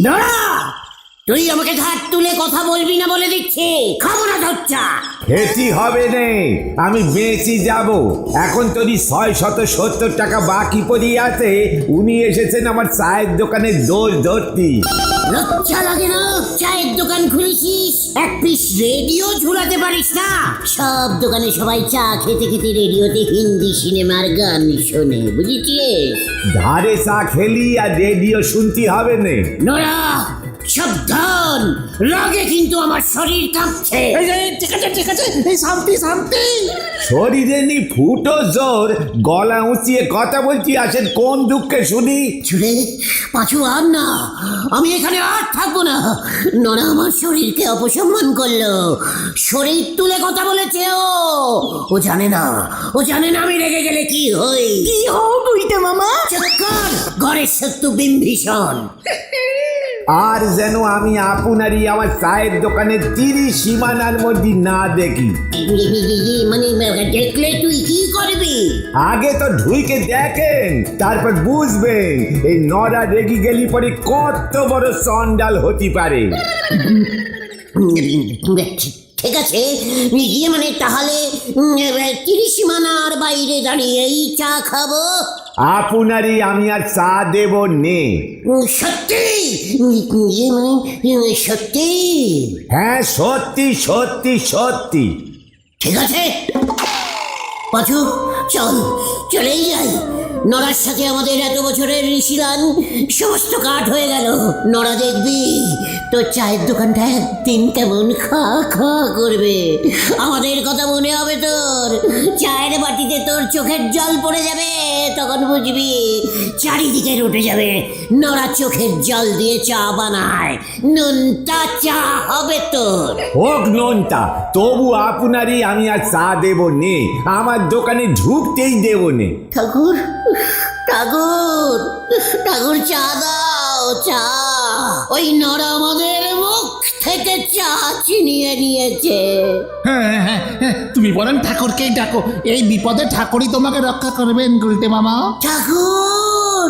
নড়া, তুই আমাকে ঘাট তুলে কথা বলবি না বলে দিচ্ছি। খাবো না তোর চা। খেতে হবে নে, আমি বেঁচে যাব। এখন তোরই 670 টাকা বাকি পড়িয়ে আছে। উনি এসেছেন আমার চায়ের দোকানের দোষ ধরতি। লজ্জা লাগে না? চায়ের দোকান খুলেছিস, এক পিস রেডিও ঝুলাতে পারিস না? সব দোকানে সবাই চা খেতে খেতে রেডিওতে হিন্দি সিনেমার গান শোনে, বুঝেছিস? ধারে চা খেলি আর রেডিও শুনতে হবে নে। নোরা, সাবধান, রাগে কিন্তু আমার শরীর কাঁপছে। ঠিক আছে ঠিক আছে, এই শান্তি শান্তি। শরীরে নি ফুটো জোর, গলা উঁচিয়ে কথা বলছি। আসেন কোন দুঃখে শুনি। চুলে পাঁচু আর না, আমি এখানে আর থাকবো না। নোরা আমার শরীরকে অপসম্মান করলো, শরীর তুলে কথা বলেছে। ও জানে না, ও জানে না আমি রেগে গেলে কি হই। কি হও গুইতে মামা? চক্কর, ঘরের শত্রু বিম্বিষণ। আর যেন আমি আপনারই আমার চায়ের দোকানে 30 সীমানার মধ্যে না দেখি। মানে দেখলে তুই কি করবি? আগে তো ঢুইকে দেখেন, তারপর বুঝবেন এই নরা রেগে গেলি পরে কত বড় চন্ডাল হতে পারে। ঠিক আছে, গিয়ে মানে তাহলে 30 সীমানার বাইরে দাঁড়িয়েই চা খাবো। আপনারই আমি আর চা দেব নে। সত্যি? সত্যি? হ্যাঁ সত্যি সত্যি সত্যি। ঠিক আছে পাঁচু, চল, চলেই যাই। নড়ার সাথে আমাদের এত বছরের ঋষিরান সমস্ত কাঠ হয়ে গেল। নড়া দেখবি তোর চায়ের দোকানটা একদিন কেমন খা খা করবে। আমাদের কথা মনে হবে তোর। চায়ের বাটিতে তোর চোখের জল পড়ে যাবে, তখন বুঝবি চারিদিকে উঠে যাবে নড়া চোখের জল দিয়ে চা বানায়। নোনতা চা হবে তোর। হোক নোনতা, তবু আপনারই আমি আর চা দেব নে। আমার দোকানে ঢুকতেই দেব নে। ঠাকুর, ঠাকুর, ঠাকুর, চা দাও, চা। ওই নড়া আমাদের মুখ থেকে চা ছিনিয়ে নিয়েছে। হ্যাঁ হ্যাঁ হ্যাঁ, তুমি বলেন ঠাকুরকেই ডাকো, এই বিপদে ঠাকুরই তোমাকে রক্ষা করবেন গুলটে মামা। ঠাকুর,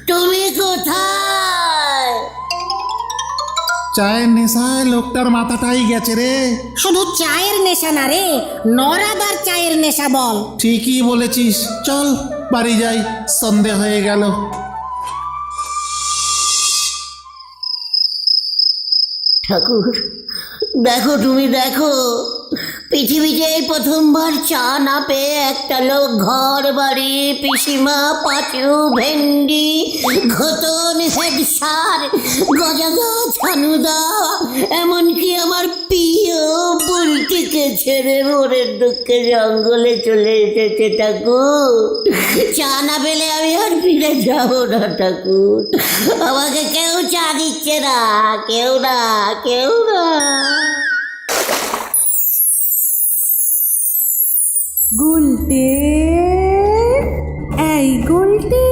তুমি কোথায়? চায়ের নেশায় লোকটার মাথাটাই গেছে রে। শুধু চায়ের নেশা না রে, নরাদার চায়ের নেশা বল। ঠিকই বলেছিস, চল বাড়ি যাই, সন্ধে হয়ে গেল। ঠাকুর, দেখো, তুমি দেখো, পৃথিবীতে এই প্রথমবার চা না পেয়ে একটা লোক ঘর বাড়ি, পিসিমা, পাঁচু, ভেন্ডি, ঘতন, হেড সার, গজাদা, ছানুদা, এমনকি আমার প্রিয় বুলটিকে ছেড়ে মোরের দুঃখে জঙ্গলে চলে এসেছে। ঠাকুর, চা না পেলে আমি আর ফিরে যাব না। ঠাকুর, আমাকে কেউ চা দিচ্ছে না, কেউ না, কেউ না। গুলটে, এই গুলটে,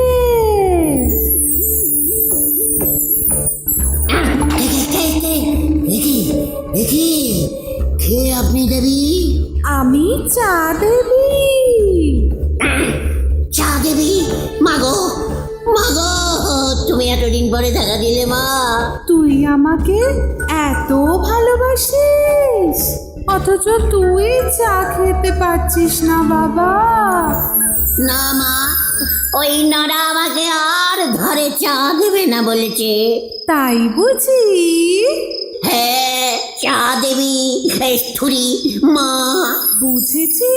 কে আপনি দেবী? আমি চা দেবী। চা দেবী? মাগো, মাগো, তুমি এতদিন পরে দেখা দিলে মা। তুই আমাকে এত ভালোবাসিস, অথচ তুই চা খেতে পারছিস না বাবা। না মা, ওই নড়া আমাকে আর ঘরে চা দেবে না বলেছে। তাই বুঝি? হ্যাঁ, চা দেবী, থুরি মা। বুঝেছি,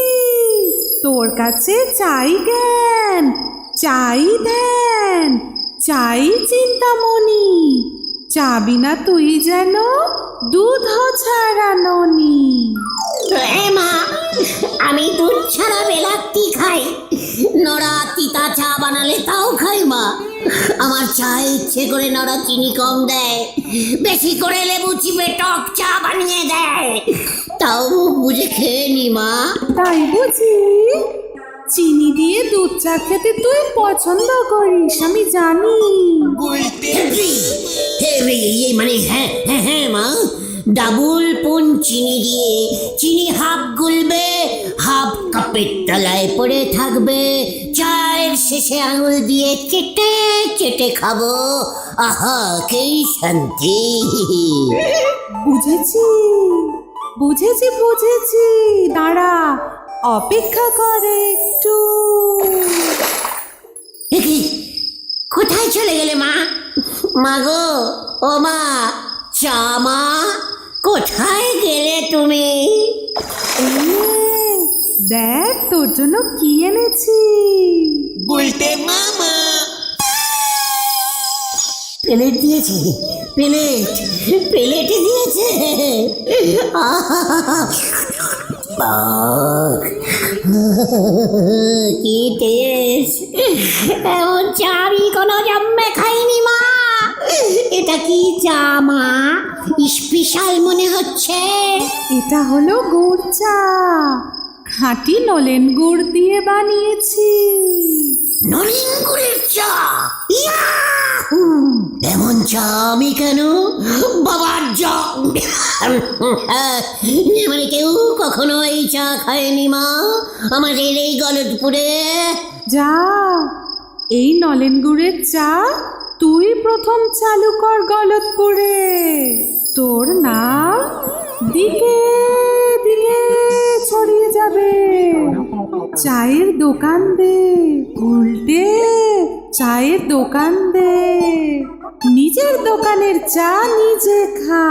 তোর কাছে চাই জ্ঞান, চাই ধ্যান, চাই চিন্তামণি। চা বিনা তুই যেন দুধ ছাড়া ননি। মা, আমি দুধ ছাড়া বেলাতি খাই। নড়া তিতা চা বানালে তাও খাই মা। আমার চায়ে ইচ্ছে করে নড়া চিনি কম দেয়, বেশি করে লেবু চিপে টক চা বানিয়ে দেয়, তাও মুখ বুঝে খেয়ে নি মা। তাই বুঝি? চিনি দিয়ে দুধ চা খেতে তুই পছন্দ করিস, আমি জানি। মানে হ্যাঁ হ্যাঁ হ্যাঁ মা, ডাবল পুন চিনি দিয়ে, চিনি হাফ গুলবে, হাফ কাপের তলায় পড়ে থাকবে, চার চায়ের শেষে আঙুল দিয়ে চেটে চেটে খাবো। আহা কি শান্তি। বুঝেছি বুঝেছি বুঝেছি, দাঁড়া, অপেক্ষা করে একটু। এ কি, কোথায় চলে গেলে মা? মা গো, ও মা, চা মা, কোথায় গেলে তুমি? দেখ তোর জন্য কি এনেছি। বলতে মামা প্লেট দিয়েছে, প্লেট দিয়েছে। কি টেস্ট! এমন চা আমি কোনো জন্মে খাইনি মা। এটা কি চা মা? স্পেশাল মনে হচ্ছে। এটা হলো গুড় চা, খাঁটি নলেন গুড় দিয়ে বানিয়েছি। নলেন গুড়ের চা? ইয়াহু! এমন চা আমি কেন বাবার চা মানে কেউ কখনো এই চা খায়নি মা আমাদের এই গলতপুরে। যা, এই নলেন গুড়ের চা তুই প্রথম চালু কর গলতপুরে। তোর নাম দিকে দিকে ছড়িয়ে যাবে। চায়ের দোকান দে, উল্টে চায়ের দোকান দে, নিজের দোকানের চা নিজে খা।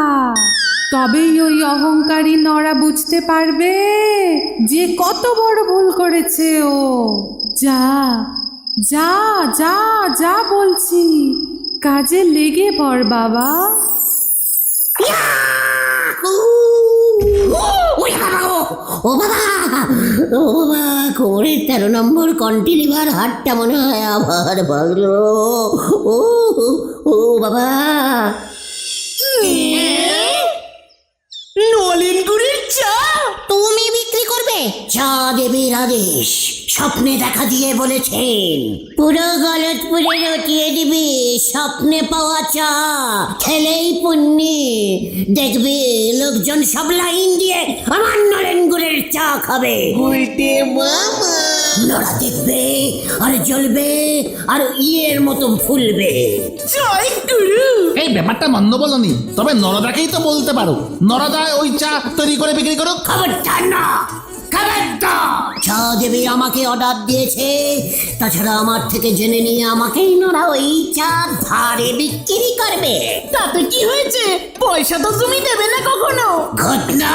তবেই ওই অহংকারী নরা বুঝতে পারবে যে কত বড় ভুল করেছে ও। যা যা যা যা বলছি, কাজে লেগে পড় বাবা। ও বাবা, ও বাবা, কোমরের 13 নম্বর কন্টিলিভার হাটটা মনে হয় আবার ভাগলো। ও ও বাবা, নলেন গুড়ের চা তুমি বিক্রি করবে? চা দেবীর আদেশ, স্বপ্নে দেখা দিয়ে বলেছেন পুরো গলতপুরে রটিয়ে দিবি স্বপ্নে পাওয়া চা, খেলেই পুণ্যি। দেখবি লোকজন সব লাইন দিয়ে আমার নলেন গুড়ের চা খাবে। উল্টে মামা নড়া দেখবে আর জ্বলবে আর ইয়ের মতো ফুলবে। জয় গুরু। এই ব্যাপারটা মন্দ বলনি, তবে নরদাকেই তো বলতে পারো, নরদা ওই চা তৈরি করে বিক্রি করো। খবরদার না, খবরদার! চা দেবী আমাকে অর্ডার দিয়েছে, তাছাড়া আমার থেকে জেনে নিয়ে আমাকেই নোরা ওই চা ধারে বিক্রি করবে। তাতে কি হয়েছে? পয়সা তো তুমি দেবে না কখনো। ঘটনা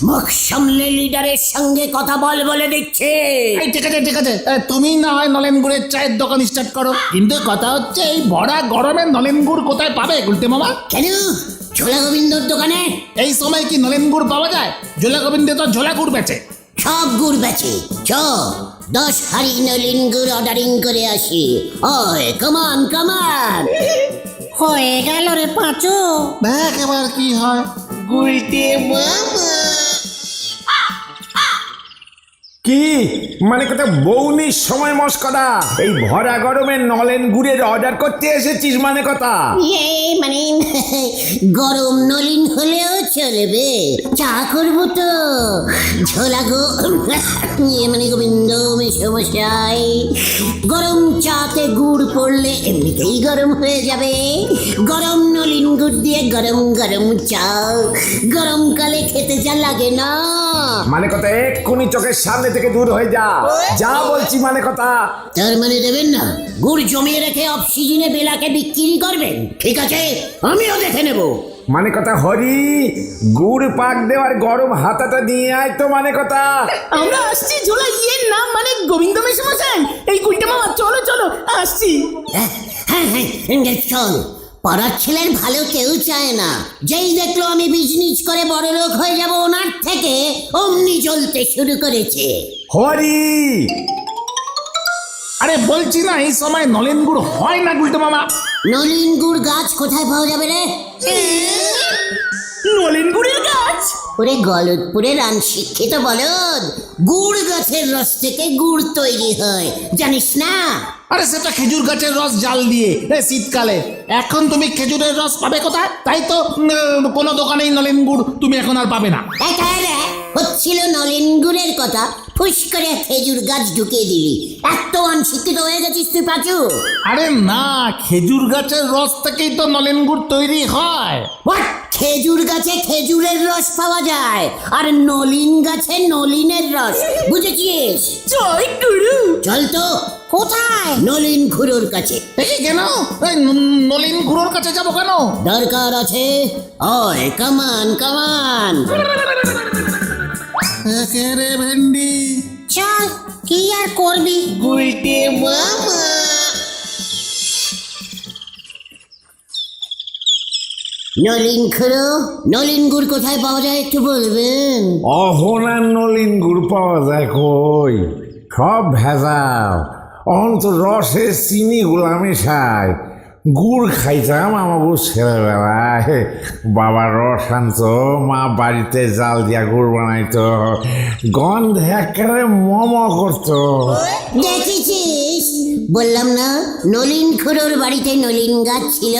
মুখ সামলে লিডারের সঙ্গে কথা বলে দিচ্ছে। এই ঠিক আছে ঠিক আছে, তুমি না হয় নলেন গুড়ের চায়ের দোকান স্টার্ট করো, কিন্তু কথা হচ্ছে এই ভরা গরমে নলেন গুড় কোথায় পাবে গুলটে মামা? কেন, ঝোলা গোবিন্দর দোকানে? এই সময় কি নলেন গুড় পাওয়া যায়? ঝোলা গোবিন্দে তো ঝোলা গুড় বেচে। সব গুড় বেচে। চ 10 হাড়ি নলেন গুড় অর্ডারিং করে আসি। ওই কমান কমান। হয়ে গেল রে পাঁচু। দেখ এবার কি হয়। গুলটে মামা। কি মানে কথা বৌনির সময় মস্করা, এই ভরা গরমে নলেন গুড়ের অর্ডার করতে এসেছিস মানে কথা? মানে গরম নলিন হলেও চলবে, চা করবো তো। ঝোলা গো মানে গোবিন্দ মেশমশাই, গরম চাতে গুড় পড়লে এমনিতেই গরম হয়ে যাবে। গরম নলিন গুড় দিয়ে গরম গরম চা গরমকালে খেতে যা লাগে না। মানে কথা এক্ষুনি চোখের সামনে থেকে দূর হয়ে যা, যা বলছি মানে কথা। তার মানে দেবেন না? গুড় জমিয়ে রেখে অফ সিজনে বেলাকে বিক্রি করবেন? ঠিক আছে, আমিও দেখে নেব। মানে কথা হরি, গুড় পাক দেওয়ার গরম হাতাটা নিয়ে আয় তো মানে কথা। আমরা আসছি ঝোলা ইয়ের নাম মানে গোবিন্দ মেশমশাই। এই গুলটে মামা চলো চলো আসছি। হ্যাঁ হ্যাঁ হ্যাঁ, চল। পাড়ার ছেলের ভালো কেউ চায় না। যেই দেখলো আমি বিজনেস করে বড় লোক হয়ে যাব ওনার থেকে অমনি চলতে শুরু করেছে। হরি, আরে বলছি না এই সময় নলেন গুড় হয় না গুলটে মামা। নলিন গুড় গাছ কোথায় পাওয়া যাবে রে? নলেন গুড়ের গাছ? ওরে গলতপুরের শিক্ষিত বলদ, গুড় গাছের রস থেকে গুড় তৈরি হয়, জানিস না? আরে সেটা খেজুর গাছের রস জাল দিয়ে শীতকালে। এখন তুমি খেজুরের রস পাবে কোথায়? তাই তো কোনো দোকানেই নলেন গুড় তুমি এখন আর পাবে না। হচ্ছিল নলেন গুড়ের কথা, ফুস করে খেজুর গাছ ঢুকিয়ে দিলি। এত অনশিক্ষিত হয়ে গেছিস তুই পাঁচু। আরে না, খেজুর গাছের রস থেকেই তো নলেন গুড় তৈরি হয়। হোয়াট? খেজুর গাছে খেজুরের রস পাওয়া যায়, আর নলিন গাছে নলিনের রস, বুঝেছিস? জয় গুরু। চল তো কোথায়? নলিন খুড়োর কাছে। এই কেন? এই নলেন গুড়োর কাছে যাবো কেন? দরকার আছে। ওই কামান কামান। রে ভেন্ডি, চল, কি আর করবি? নলিন খুড়ো, নলিন গুড় কোথায় পাওয়া যায় একটু বলবেন? অহনার নলিন গুড় পাওয়া যায় কই? সব ভেজাল। অহন তো রসে চিনি গুলা মেশায়। গুড় খাইতাম আমাকে ছেলেবেলায়, বাবা রস আনতো, মা বাড়িতে জাল দিয়া গুড় বানাইতো, গন্ধ একেবারে মম করতো। দেখেছিস, বললাম না নলিন খুড়োর বাড়িতে নলিন গাছ ছিল,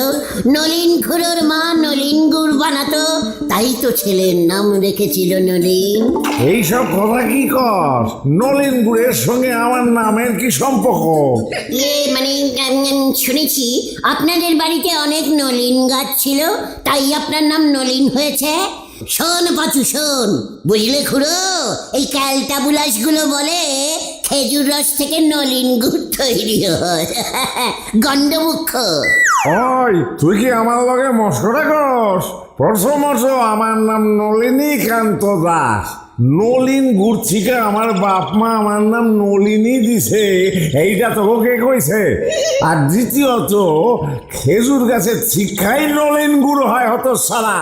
নলিন খুড়োর মা নলিন গুড় বানাতো, তাই তো ছেলের নাম রেখেছিল নলিন। এইসব কথা কি কর? নলিন গুড়ের সঙ্গে আমার নামের কি সম্পর্ক? মানে শুনেছি আপনাদের বাড়িতে অনেক নলিন গাছ ছিল, তাই আপনার নাম নলিন হয়েছে। শোন পাচু শোন, বুঝলে খুড়ো, এই ক্যালটা বুলাসগুলো বলে খেজুর রস থেকে নলিন গুড় তৈরি হয়। গন্ডমুখ। ওই তুই কি আমার লগে মশকরা করস? প্রথমত আমার নাম নলিনী কান্ত দাস। নলিন গুড় থেকে আমার বাপ মা আমার নাম নলিনী দিছে, এইটা তোকে কে কইছে? আর দ্বিতীয়ত খেজুর গাছের শিক্ষাই নলিন গুড় হয় হতো সারা।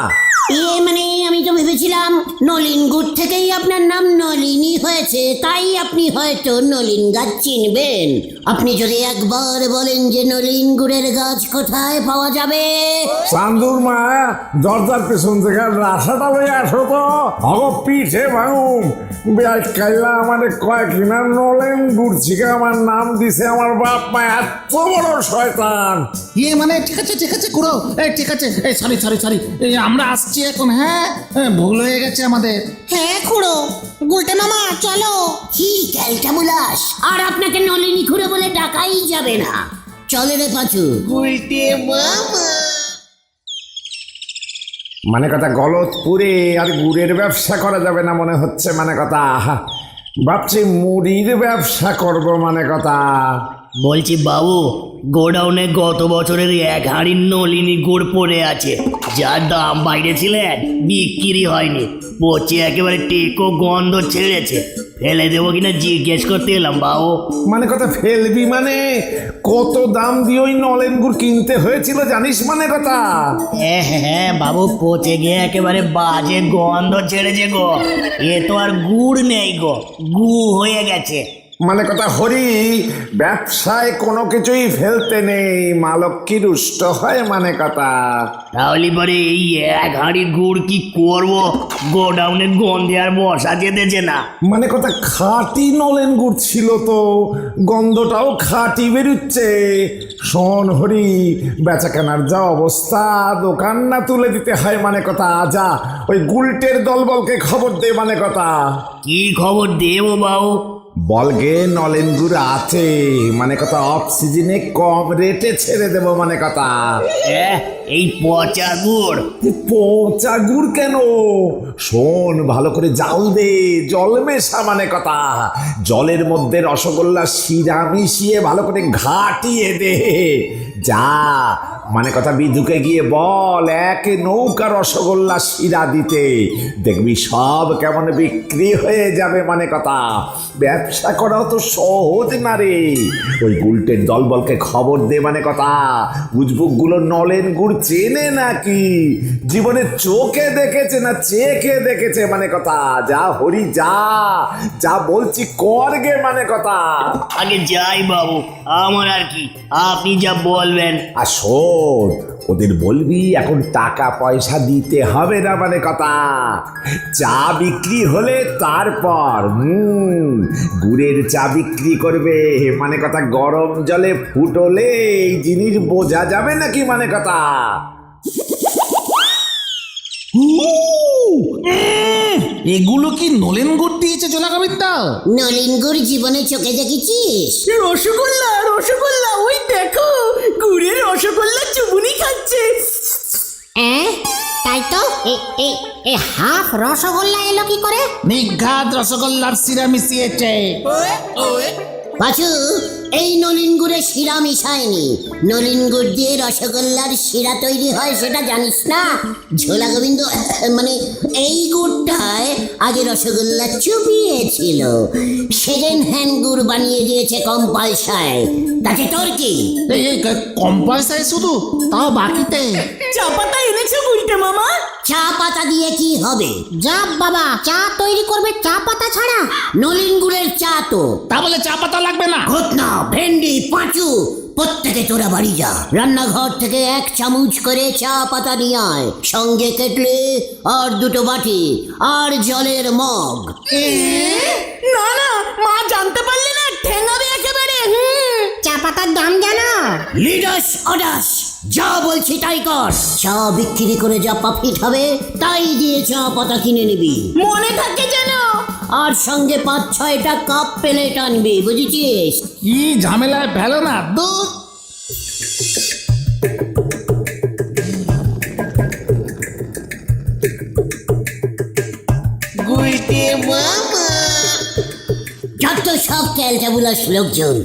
মানে আমি তো ভেবেছিলাম নলিন গুড় থেকেই আপনার নাম নলিনী হয়েছে, তাই আপনি হয়তো নলিন গাছ চিনবেন। আপনি যদি একবার বলেন যে নলিন গুড়ের গাছ কোথায় পাওয়া যাবে। চান্দুর মা, দরজার পেছন থেকে রাসাটা লইয়া আসো তো, অগ পিঠে ভাঙুম। ব্যাগ কাইলা আমাদের কয়েক কিনা নলেন গুড় থেকে আমার নাম দিছে আমার বাপ মা, এত বড় শয়তান। মানে ঠিক আছে খুড়ো, এই ঠিক আছে, এই সরি, আমরা আসছি এখন। হ্যাঁ, ভুল হয়ে গেছে আমাদের। হ্যাঁ খুড়ো, গুলটে মামা চলো। কি ক্যালটা বুলাস, আর আপনাকে নলিনী খুড়ো বলে ডাকাই যাবে না। চলে রে পাচু। মানে কথা গলতপুরে আর গুড়ের ব্যবসা করা যাবে না মনে হচ্ছে। মানে কথা ভাবছি মুড়ির ব্যবসা করব। মানে কথা বলছি বাবু, গোডাউনে গত বছরের 1 হাঁড়ি নলিনী গুড় পড়ে আছে, যার দাম বাইরে ছিলেন, বিক্রি হয়নি, পচে একেবারে টেকো গন্ধ ছেড়েছে। ফেলে দেবো কিনা জিজ্ঞেস করতে এলাম বাবু। মানে কথা ফেলবি মানে? কত দাম দিয়ে ওই নলেন গুড় কিনতে হয়েছিল জানিস? মানে কথা হ্যাঁ বাবু, পচে গিয়ে একেবারে বাজে গন্ধ ছেড়েছে গো। এ তো আর গুড় নেই গো, গু হয়ে গেছে। মানে কথা হরি, ব্যবসায় কোনো কিছুই ফেলতে নেই, মালক কি রুষ্ট হয়। মানে কথা তাহলে পরে এই 1 হাঁড়ি গুড় কি করবো? গোডাউনে গন্ধে আর বসা যেতেছে না। মানে কথা খাঁটি নলেন গুড় ছিল তো, গন্ধটাও খাঁটি বেরুচ্ছে। শোন হরি, বেচা কেনার যা অবস্থা, দোকান না তুলে দিতে হয়। মানে কথা যা ওই গুলটের দলবলকে খবর দে। মানে কথা কি খবর দেবো বাবু? বলগে নলেন গুড় আছে। মানে কথা অফ সিজনে কম রেটে ছেড়ে দেবো। মানে কথা এই পচা গুড়? পচা গুড় কেন? শোন, ভালো করে জাল দে, জল মেশা। মানে কথা জলের মধ্যে রসগোল্লা শিরা মিশিয়ে ভালো করে ঘাটিয়ে দে। যা মানে কথা বিধুকে গিয়ে বল 1 নৌকা রসগোল্লা শিরা দিতে, দেখবি সব কেমন বিক্রি হয়ে যাবে। মানে কথা ব্যবসা করাও তো সহজ না রে। ওই গুলটের দলবলকে খবর দে। মানে কথা উজবুকগুলো নলেন গুড় চেনে নাকি, জীবনে চোখে দেখেছে না চেখে দেখেছে। মানে কথা যা হরি, যা যা বলছি কর গে। মানে কথা আগে যাই বাবু, আমার আর কি, আপনি যা বলবেন। আর শোন, ওদের বলবি এখন টাকা পয়সা দিতে হবে না। মানে কথা চা বিক্রি হলে তারপর গুড়ের চা বিক্রি করবে। মানে কথা গরম জলে ফুটলে এই জিনিস বোঝা যাবে নাকি। মানে কথা এগুলো কি নলেন গুড় দিয়েছে জোলা গোবিন্দ? নলিন গুড় জীবনে চোখে দেখেছিস? রসগোল্লা রসগোল্লা, ওই দেখো গুড়ের রসগোল্লা চুবুনি খাচ্ছে। তাই তো এ হাফ রসগোল্লা এলো কি করে? নিঘাত রসগোল্লার শিরা মিশিয়েছে। পাঁচু, এই নলিন গুড়ের শিরা মিশায়নি। নলিন গুড় দিয়ে রসগোল্লার শিরা তৈরি হয় সেটা জানিস না? ঝোলা গোবিন্দ মানে এই গুড়টায় আগে রসগোল্লা চুবিয়েছিল, সেকেন্ড হ্যান্ড গুড় বানিয়ে দিয়েছে কম পয়সায়। তাতে তোর কি? এই কম পয়সায় শুধু, তাও বাকিতে। চা পাতা এনেছো গুলটে মামা? চা পাতা দিয়ে কি হবে? যা বাবা, চা তৈরি করবে চা পাতা ছাড়া? নলিন গুড়ের চা তো। তা বলে চা পাতা লাগবে না? ঘটনা, ভেন্ডি, পাঁচু, প্রত্যেকে তোরা বাড়ি যা। রান্নাঘর থেকে 1 চামচ করে চা পাতা নিয়ে আয়, সঙ্গে কেটলি আর 2টো বাটি আর জলের মগ। না না মা, জানতে পারলে না ঠেঙাবে একেবারে। চা পাতার দাম জানো? লিডাস অডাস, যা বলছি তাই কর। চা বিক্রি করে যা প্রফিট হবে তাই দিয়ে চা পাতা কিনে নিবি, মনে থাকে যেন। আর সঙ্গে 5-6টা কাপ প্লেট আনবি, বুঝেছিস? কি ঝামেলায় ফেলো না দুধ। যত সব ক্যালটাবুলাস লোকজন।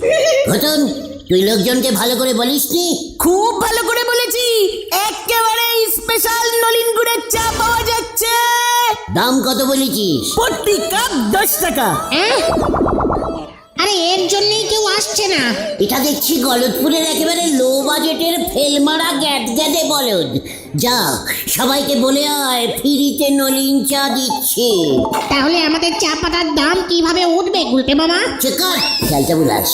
ঘটন, তুই লোকজনকে ভালো করে বলিসনি? খুব ভালো করে বলেছি, একেবারে স্পেশাল নলিন গুড়ের চা পাওয়া যাচ্ছে। দাম কত বলেছিস? প্রতি কাপ 10 টাকা। আরে এর জন্যই কেউ আসছে না। এটা দেখছি গলতপুরের একেবারে লো বাজেটের ফেলমারা গ্যাদে বলদ। যা, সবাইকে বলে আয় ফ্রিতে নলিন চা দিচ্ছি। তাহলে আমাদের চা পাতার দাম কিভাবে উঠবে গুলটে মামা? চেকার খেলতে বলাস,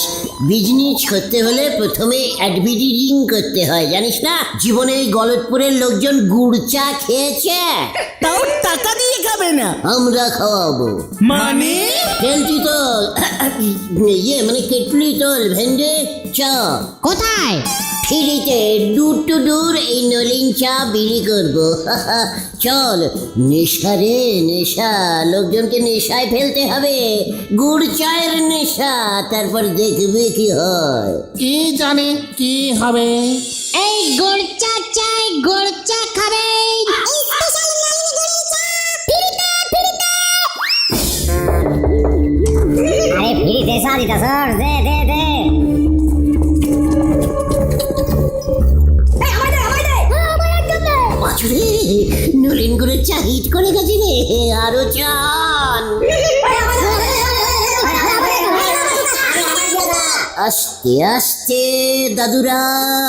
বিজনেস করতে হলে প্রথমে অ্যাডভার্টাইজিং করতে হয়, জানিস না? জীবনে এই গলতপুরের লোকজন গুড় চা খেয়েছে? তাও টাকা দিয়ে খাবে না আমরা খাওয়াবো। মানে? কেলটি তোল, মানে কেটলি তোল, ভেন্ডে চা। কোথায়? ফ্রিতে দূর টু দূর এই নলিন চা বিলি করবো। চল, নেশা রে নেশা, লোকজনকে নেশায় ফেলতে হবে, গুড় চায়ের নেশা। তারপর দেখবে কি হয়। কি জানে কি হবে। এই গুড় চা চাই, গুড় চা খাবে। আরে ফ্রিতে চা দিতা স্যার, দে দে দে। বাছুরে, নলিন গুড়ের চা হিট করে গেছি রে, আরো চান। আস্তে আস্তে দাদুরা,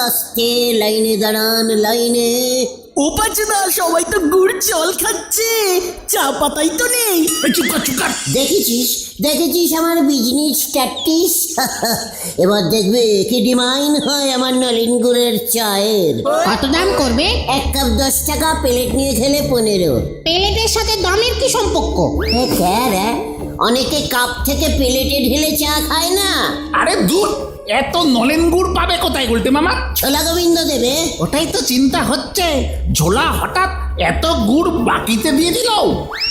আস্তে, লাইনে দাঁড়ান, লাইনে। ও পাচুদা, সবাই তো গুড় জল খাচ্ছে, চা পাতাই তো নেই। Chukar chukar. দেখেছিস দেখেছিস আমার বিজনেস ট্যাকটিস? এবার দেখবে কি ডিমান্ড হয় আমার নলিন গুড়ের চায়ের। কত দাম করবে? 1 কাপ 10 টাকা, প্লেট নিয়ে খেলে 15। প্লেটের সাথে দামের কি সম্পর্ক? রে, অনেকে কাপ থেকে প্লেটে ঢেলে চা খায় না? আরে দূর, এত নলেন গুড় পাবে কোথায় গুলটে মামা? ছোলা গোবিন্দ দেবে। ওটাই তো চিন্তা হচ্ছে, ঝোলা হঠাৎ এত গুড় বাকিতে দিয়ে দিল।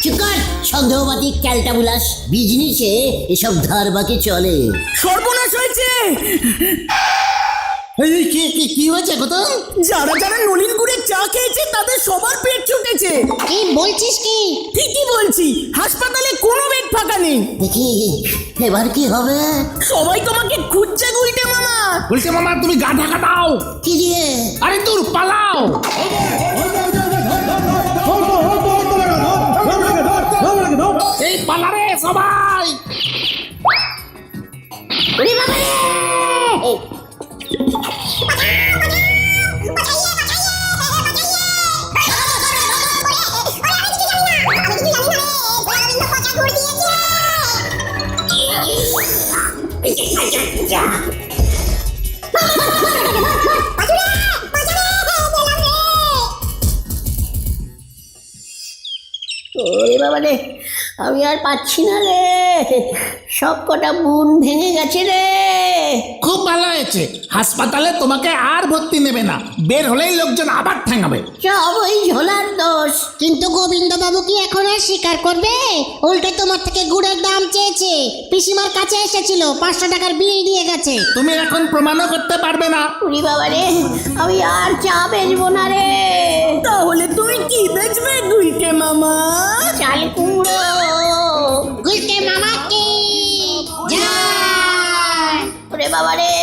চুকার সন্দেহবাদী ক্যালটাবুলাস, বিজনেসে এসব ধার বাকি চলে। সর্বনাশ হয়েছে। এই কি কি কি হয়েছে কত? যারা যারা নলিন গুড়ের চা খেয়েছে তাদের সবার পেট ছুটেছে। কি বলছিস কি? ঠিকই বলছি, হাসপাতালে কোনো বেড ফাঁকা নেই। দেখি এবার কি হবে। সবাই তোমাকে খুঁজছে গুলটে মামা। গুলটে মামা তুমি গা ঢাকা দাও। কি দিয়ে? আরে দূর পালাও। এই পালারে সবাই। ওরে বাবা রে, আমি আর পাচ্ছি না রে, সব কটা বুন ভেঙে গেছে রে। খুব ভালো হয়েছে, হাসপাতালে তোমাকে আর ভর্তি নেবে না, বের হলেই লোকজন আবার ঠ্যাঙাবে। সব ওই ঝোলার দোষ। কিন্তু গোবিন্দ বাবু কি এখন আর স্বীকার করবে? উল্টে তোমার থেকে গুড়ের দাম চেয়েছে, পিসিমার কাছে এসেছিল, 500 টাকার বিল দিয়ে গেছে। তুমি এখন প্রমাণও করতে পারবে না। উনি বাবা রে, আমি আর চা বেচবো না রে। তাহলে তুই কি বেচবে গুলটে মামা? চাল কুমড়ো। গুলটে মামা কি জয়। ওরে বাবা রে,